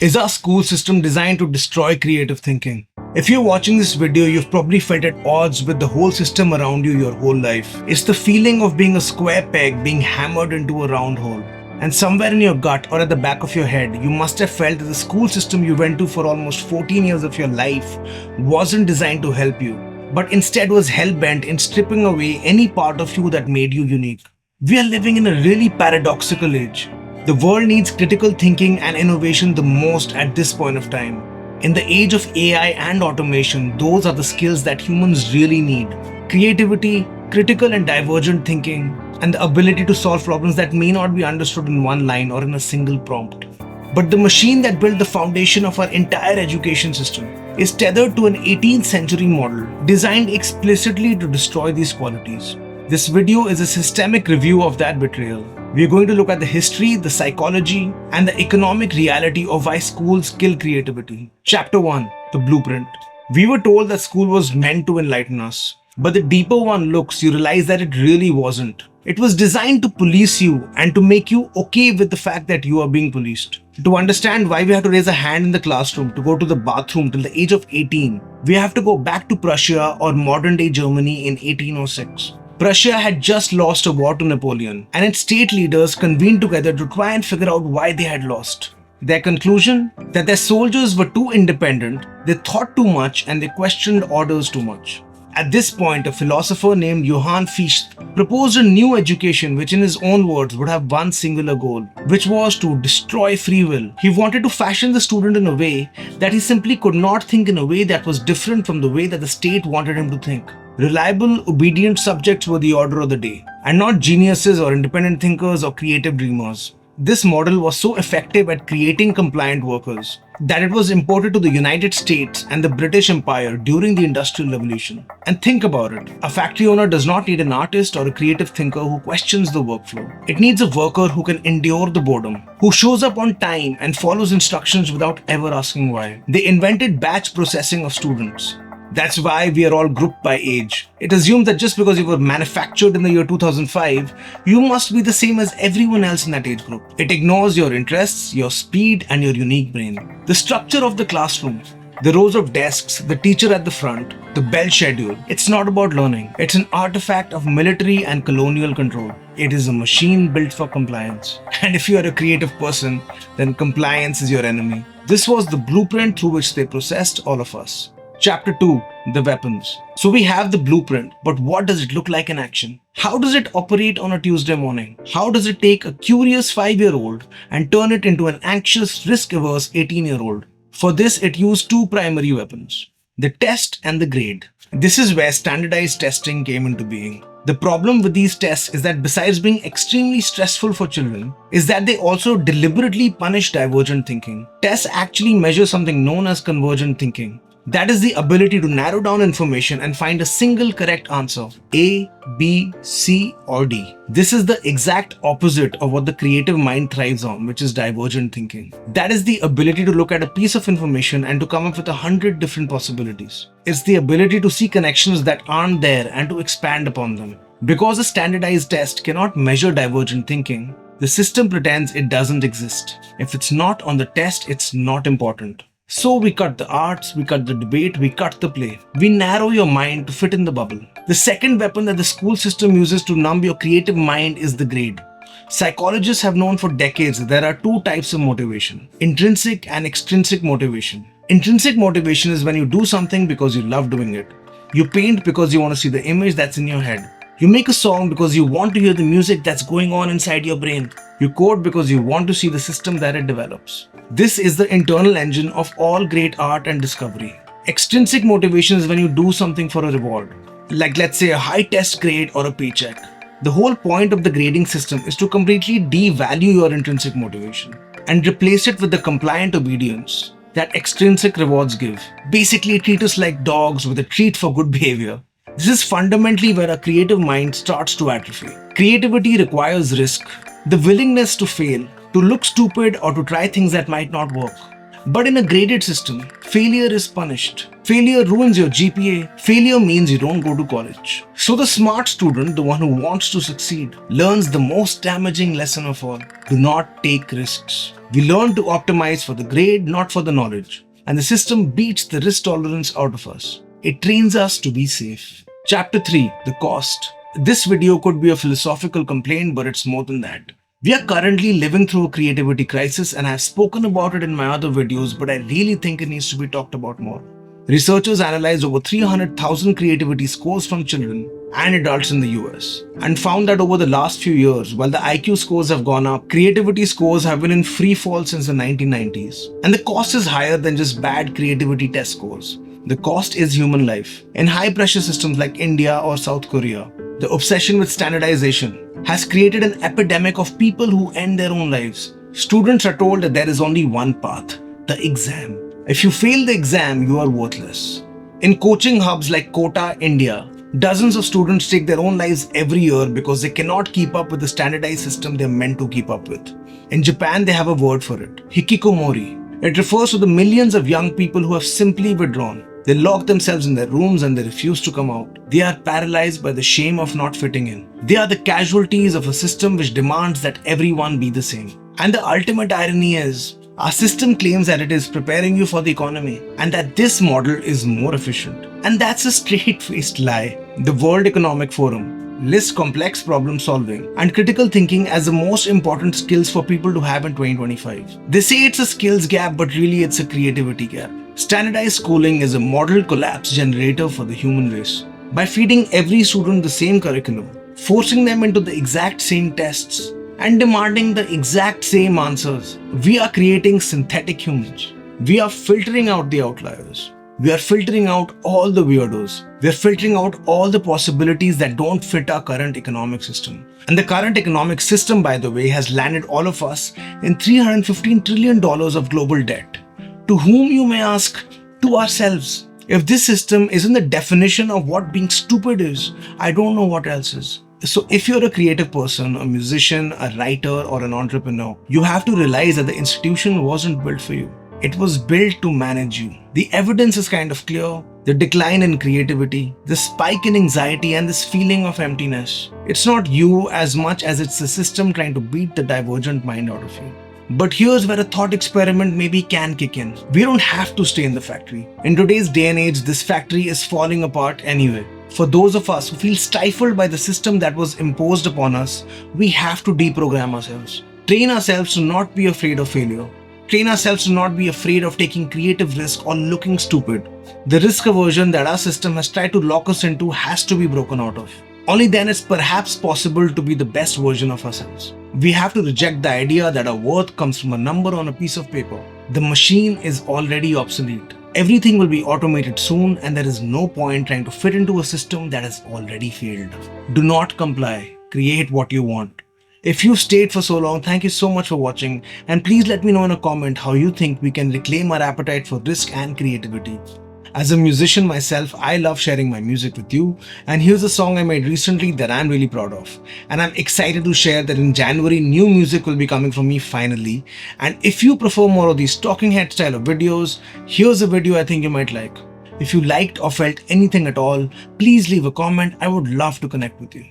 Is our school system designed to destroy creative thinking? If you're watching this video, you've probably felt at odds with the whole system around you your whole life. It's the feeling of being a square peg being hammered into a round hole. And somewhere in your gut or at the back of your head, you must have felt that the school system you went to for almost 14 years of your life wasn't designed to help you, but instead was hell-bent in stripping away any part of you that made you unique. We are living in a really paradoxical age. The world needs critical thinking and innovation the most at this point of time. In the age of AI and automation, those are the skills that humans really need. Creativity, critical and divergent thinking, and the ability to solve problems that may not be understood in one line or in a single prompt. But the machine that built the foundation of our entire education system is tethered to an 18th century model designed explicitly to destroy these qualities. This video is a systemic review of that betrayal. We are going to look at the history, the psychology, and the economic reality of why schools kill creativity. Chapter 1. The Blueprint. We were told that school was meant to enlighten us. But the deeper one looks, you realize that it really wasn't. It was designed to police you and to make you okay with the fact that you are being policed. To understand why we have to raise a hand in the classroom, to go to the bathroom till the age of 18, we have to go back to Prussia or modern-day Germany in 1806. Prussia had just lost a war to Napoleon, and its state leaders convened together to try and figure out why they had lost. Their conclusion? That their soldiers were too independent, they thought too much, and they questioned orders too much. At this point, a philosopher named Johann Fichte proposed a new education which in his own words would have one singular goal, which was to destroy free will. He wanted to fashion the student in a way that he simply could not think in a way that was different from the way that the state wanted him to think. Reliable, obedient subjects were the order of the day, and not geniuses or independent thinkers or creative dreamers. This model was so effective at creating compliant workers that it was imported to the United States and the British Empire during the Industrial Revolution. And think about it, a factory owner does not need an artist or a creative thinker who questions the workflow. It needs a worker who can endure the boredom, who shows up on time and follows instructions without ever asking why. They invented batch processing of students. That's why we are all grouped by age. It assumes that just because you were manufactured in the year 2005, you must be the same as everyone else in that age group. It ignores your interests, your speed, and your unique brain. The structure of the classroom, the rows of desks, the teacher at the front, the bell schedule, it's not about learning. It's an artifact of military and colonial control. It is a machine built for compliance. And if you are a creative person, then compliance is your enemy. This was the blueprint through which they processed all of us. Chapter 2. The Weapons. So we have the blueprint, but what does it look like in action? How does it operate on a Tuesday morning? How does it take a curious 5-year-old and turn it into an anxious, risk-averse 18-year-old? For this, it used two primary weapons, the test and the grade. This is where standardized testing came into being. The problem with these tests is that besides being extremely stressful for children, is that they also deliberately punish divergent thinking. Tests actually measure something known as convergent thinking. That is the ability to narrow down information and find a single correct answer, A, B, C, or D. This is the exact opposite of what the creative mind thrives on, which is divergent thinking. That is the ability to look at a piece of information and to come up with 100 different possibilities. It's the ability to see connections that aren't there and to expand upon them. Because a standardized test cannot measure divergent thinking, the system pretends it doesn't exist. If it's not on the test, it's not important. So we cut the arts, we cut the debate, we cut the play. We narrow your mind to fit in the bubble. The second weapon that the school system uses to numb your creative mind is the grade. Psychologists have known for decades that there are two types of motivation, intrinsic and extrinsic motivation. Intrinsic motivation is when you do something because you love doing it. You paint because you want to see the image that's in your head. You make a song because you want to hear the music that's going on inside your brain. You code because you want to see the system that it develops. This is the internal engine of all great art and discovery. Extrinsic motivation is when you do something for a reward, like let's say a high test grade or a paycheck. The whole point of the grading system is to completely devalue your intrinsic motivation and replace it with the compliant obedience that extrinsic rewards give. Basically treat us like dogs with a treat for good behavior. This is fundamentally where a creative mind starts to atrophy. Creativity requires risk, the willingness to fail, to look stupid or to try things that might not work. But in a graded system, failure is punished. Failure ruins your GPA. Failure means you don't go to college. So the smart student, the one who wants to succeed, learns the most damaging lesson of all. Do not take risks. We learn to optimize for the grade, not for the knowledge. And the system beats the risk tolerance out of us. It trains us to be safe. Chapter 3. The cost. This video could be a philosophical complaint, but it's more than that. We are currently living through a creativity crisis, and I've spoken about it in my other videos, but I really think it needs to be talked about more. Researchers analyzed over 300,000 creativity scores from children and adults in the US and found that over the last few years, while the IQ scores have gone up, creativity scores have been in free fall since the 1990s. And the cost is higher than just bad creativity test scores. The cost is human life. In high-pressure systems like India or South Korea, the obsession with standardization has created an epidemic of people who end their own lives. Students are told that there is only one path, the exam. If you fail the exam, you are worthless. In coaching hubs like Kota, India, dozens of students take their own lives every year because they cannot keep up with the standardized system they're meant to keep up with. In Japan, they have a word for it, hikikomori. It refers to the millions of young people who have simply withdrawn. They lock themselves in their rooms and they refuse to come out. They are paralyzed by the shame of not fitting in. They are the casualties of a system which demands that everyone be the same. And the ultimate irony is, our system claims that it is preparing you for the economy and that this model is more efficient. And that's a straight-faced lie. The World Economic Forum lists complex problem solving and critical thinking as the most important skills for people to have in 2025. They say it's a skills gap, but really it's a creativity gap. Standardized schooling is a model collapse generator for the human race. By feeding every student the same curriculum, forcing them into the exact same tests, and demanding the exact same answers, we are creating synthetic humans. We are filtering out the outliers. We are filtering out all the weirdos. We are filtering out all the possibilities that don't fit our current economic system. And the current economic system, by the way, has landed all of us in $315 trillion of global debt. To whom, you may ask? To ourselves. If this system isn't the definition of what being stupid is, I don't know what else is. So if you're a creative person, a musician, a writer, or an entrepreneur, you have to realize that the institution wasn't built for you. It was built to manage you. The evidence is kind of clear. The decline in creativity, the spike in anxiety, and this feeling of emptiness. It's not you as much as it's the system trying to beat the divergent mind out of you. But here's where a thought experiment maybe can kick in. We don't have to stay in the factory. In today's day and age, this factory is falling apart anyway. For those of us who feel stifled by the system that was imposed upon us, we have to deprogram ourselves. Train ourselves to not be afraid of failure. Train ourselves to not be afraid of taking creative risk or looking stupid. The risk aversion that our system has tried to lock us into has to be broken out of. Only then it's perhaps possible to be the best version of ourselves. We have to reject the idea that our worth comes from a number on a piece of paper. The machine is already obsolete. Everything will be automated soon, and there is no point trying to fit into a system that has already failed. Do not comply. Create what you want. If you stayed for so long, thank you so much for watching, and please let me know in a comment how you think we can reclaim our appetite for risk and creativity. As a musician myself, I love sharing my music with you, and here's a song I made recently that I'm really proud of. And I'm excited to share that in January, new music will be coming from me finally. And if you prefer more of these talking head style of videos, here's a video I think you might like. If you liked or felt anything at all, please leave a comment. I would love to connect with you.